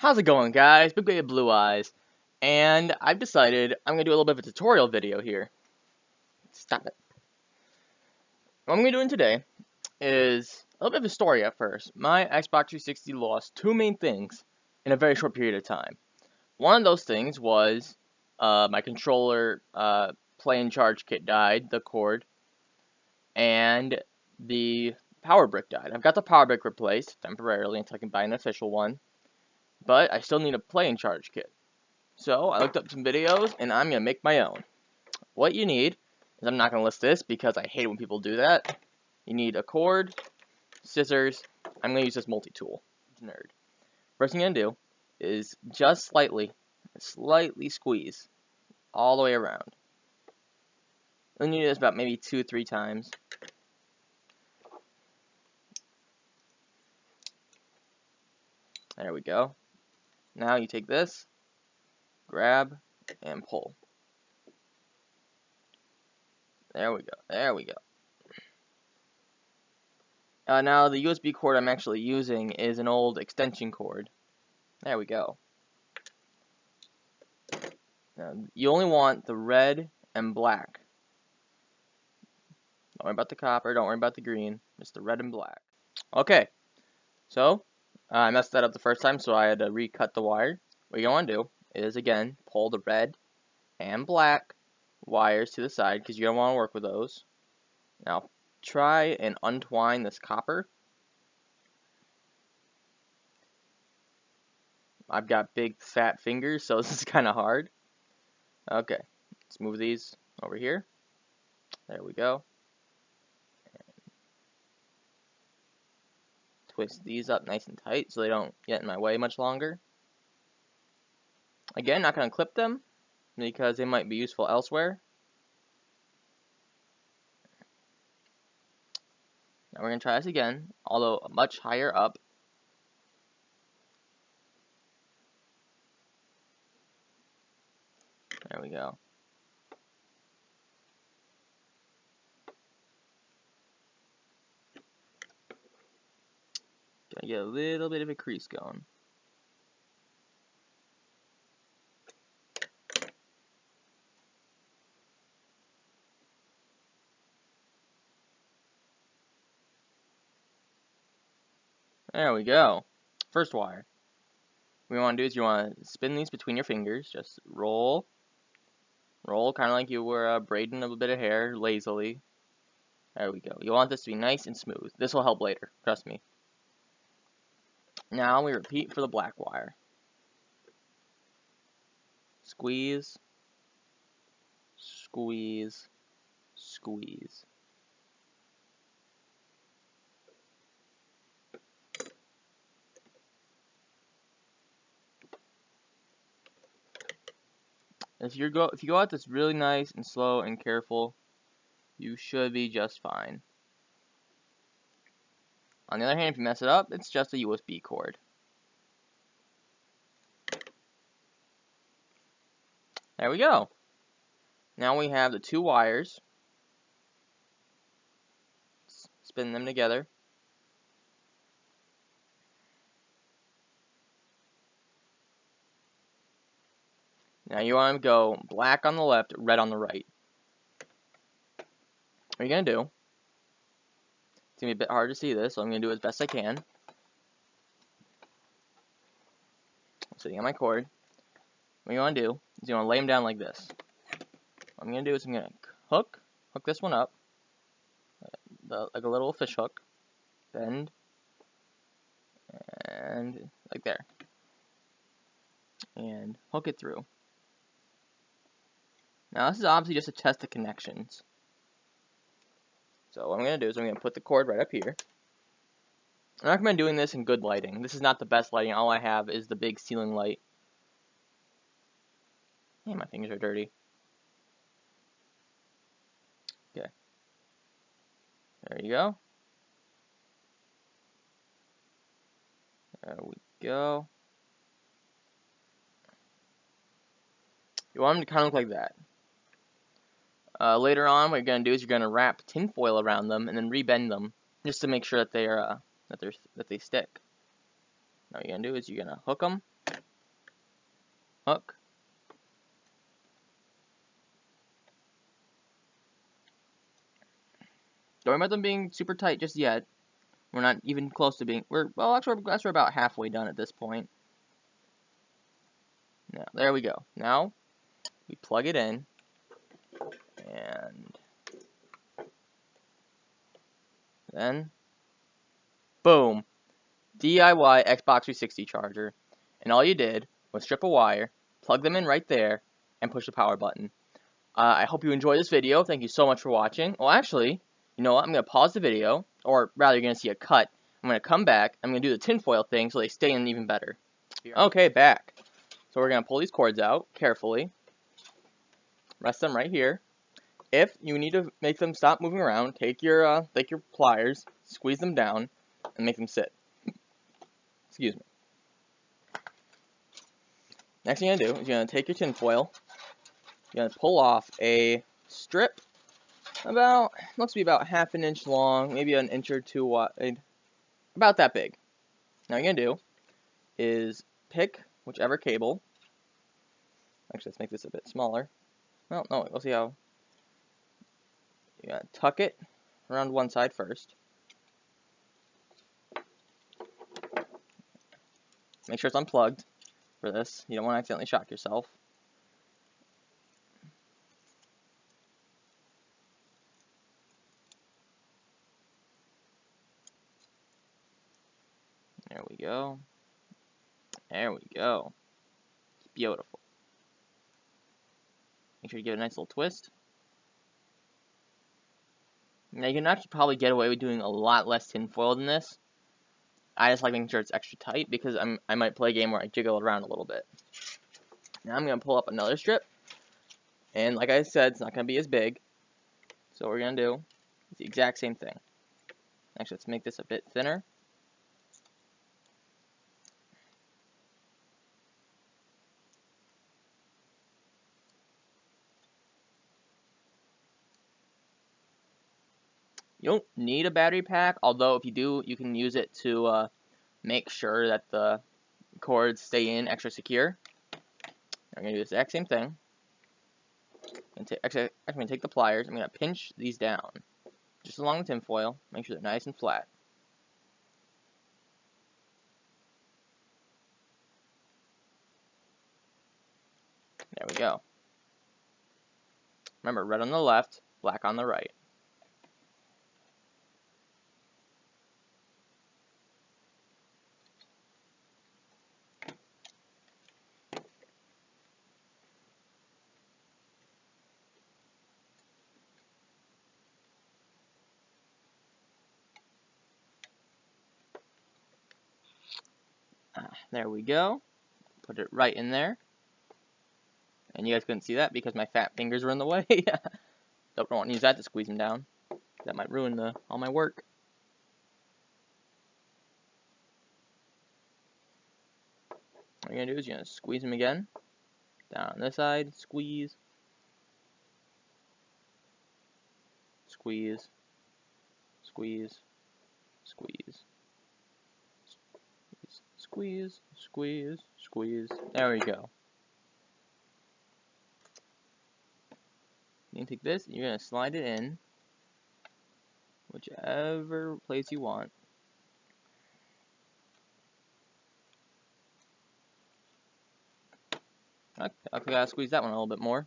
How's it going, guys? Big Baby Blue Eyes, and I've decided I'm gonna do a little bit of a tutorial video here. Stop it. What I'm gonna be doing today is a little bit of a story at first. My Xbox 360 lost two main things in a very short period of time. One of those things was my controller play and charge kit died, the cord, and the power brick died. I've got the power brick replaced temporarily until I can buy an official one, but I still need a play and charge kit. So I looked up some videos and I'm going to make my own. What you need is, I'm not going to list this because I hate when people do that. You need a cord, scissors. I'm going to use this multi-tool. Nerd. First thing I'm going to do is just slightly squeeze all the way around. Then you do this about maybe 2-3 times. There we go. Now you take this, grab, and pull. There we go. There we go. Now the USB cord I'm actually using is an old extension cord. There we go. Now, you only want the red and black. Don't worry about the copper, don't worry about the green, just the red and black. Okay, so I messed that up the first time, so I had to recut the wire. What you want to do is, again, pull the red and black wires to the side because you don't want to work with those. Now try and untwine this copper. I've got big fat fingers, so this is kind of hard. Okay, let's move these over here. There we go. Twist these up nice and tight so they don't get in my way much longer. Again, not going to clip them because they might be useful elsewhere. Now we're going to try this again, although much higher up. There we go. Gotta get a little bit of a crease going. There we go. First wire. What you want to do is you want to spin these between your fingers. Just roll. Roll kind of like you were braiding a bit of hair lazily. There we go. You want this to be nice and smooth. This will help later. Trust me. Now we repeat for the black wire. Squeeze. Squeeze. Squeeze. If you go at this really nice and slow and careful, you should be just fine. On the other hand, if you mess it up, it's just a USB cord. There we go. Now we have the two wires. Spin them together. Now you want to go black on the left, red on the right. What you're going to do, it's going to be a bit hard to see this, so I'm going to do it as best I can. I'm sitting on my cord. What you want to do is you want to lay them down like this. What I'm going to do is I'm going to hook this one up, like a little fish hook, bend, and like there, and hook it through. Now this is obviously just to test the connections. So what I'm going to do is I'm going to put the cord right up here. I recommend doing this in good lighting. This is not the best lighting. All I have is the big ceiling light. Hey, my fingers are dirty. Okay. There you go. There we go. You want them to kind of look like that. Later on, what you're going to do is you're going to wrap tin foil around them and then rebend them just to make sure that they are that they stick. Now what you're going to do is you're going to hook them hook. Don't worry about them being super tight just yet. We're not even close to being, well, actually, we're about halfway done at this point. Now, there we go. Now, we plug it in, and then, boom, DIY Xbox 360 charger. And all you did was strip a wire, plug them in right there, and push the power button. I hope you enjoyed this video. Thank you so much for watching. Well, actually, you know what? I'm going to pause the video, or rather, you're going to see a cut. I'm going to come back. I'm going to do the tinfoil thing so they stay in even better. Okay, back. So we're going to pull these cords out carefully. Rest them right here. If you need to make them stop moving around, take your pliers, squeeze them down, and make them sit. Excuse me. Next thing you're going to do is you're going to take your tinfoil. You're going to pull off a strip looks to be about half an inch long, maybe an inch or two wide, about that big. Now what you're going to do is pick whichever cable. Actually, let's make this a bit smaller. Well, no, we'll see how. You got to tuck it around one side first. Make sure it's unplugged for this. You don't want to accidentally shock yourself. There we go. There we go. It's beautiful. Make sure you give it a nice little twist. Now you can actually probably get away with doing a lot less tinfoil than this. I just like making sure it's extra tight because I might play a game where I jiggle it around a little bit. Now I'm going to pull up another strip. And like I said, it's not going to be as big. So what we're going to do is the exact same thing. Actually, let's make this a bit thinner. You don't need a battery pack, although if you do, you can use it to make sure that the cords stay in extra secure. I'm going to do the exact same thing. I'm going to take the pliers. I'm going to pinch these down just along the tinfoil. Make sure they're nice and flat. There we go. Remember, red on the left, black on the right. There we go. Put it right in there. And you guys couldn't see that because my fat fingers were in the way. Don't want to use that to squeeze them down. That might ruin all my work. What you're going to do is you're going to squeeze them again. Down on this side, squeeze. Squeeze. Squeeze. Squeeze. Squeeze. Squeeze. Squeeze. There we go. You can take this and you're going to slide it in whichever place you want. I gotta squeeze that one a little bit more.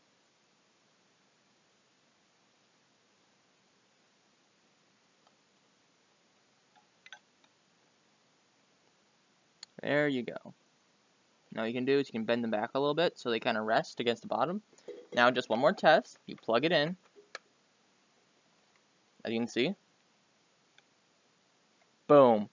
There you go. Now what you can do is you can bend them back a little bit so they kind of rest against the bottom. Now just one more test. You plug it in. As you can see. Boom.